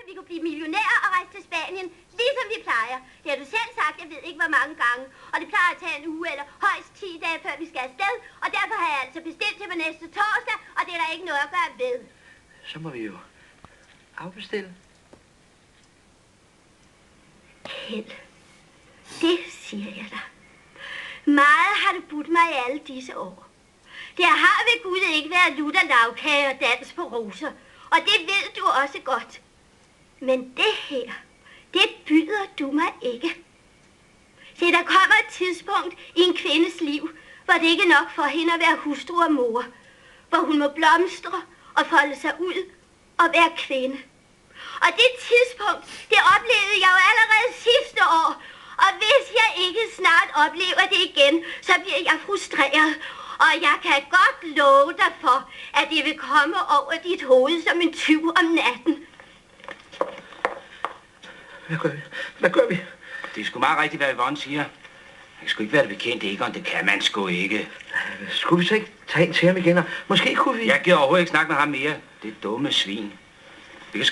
vi kunne blive millionærer og rejse til Spanien, ligesom vi plejer. Det har du selv sagt, jeg ved ikke hvor mange gange. Og det plejer at tage en uge eller højst 10 dage, før vi skal afsted. Og derfor har jeg altså bestilt til på næste torsdag, og det er der ikke noget at gøre ved. Så må vi jo afbestille. Kjeld, det siger jeg dig. Meget har du budt mig i alle disse år. Det har ved Gud ikke været lutter lavkage og dans på roser. Og det ved du også godt. Men det her, det byder du mig ikke. Se, der kommer et tidspunkt i en kvindes liv, hvor det ikke er nok for hende at være hustru og mor. Hvor hun må blomstre og folde sig ud og være kvinde. Og det tidspunkt, det oplevede jeg jo allerede sidste år. Og hvis jeg ikke snart oplever det igen, så bliver jeg frustreret. Og jeg kan godt love dig for, at det vil komme over dit hoved som en tyv om natten. Hvad gør vi? Det er sgu meget rigtigt, hvad Yvonne siger. Jeg kan sgu ikke være det bekendt, Egon. Det kan man sgu ikke. Skulle vi så ikke tage ind til ham igen? Og måske kunne vi... Jeg giver overhovedet ikke snakke med ham mere. Det dumme svin. Vi kan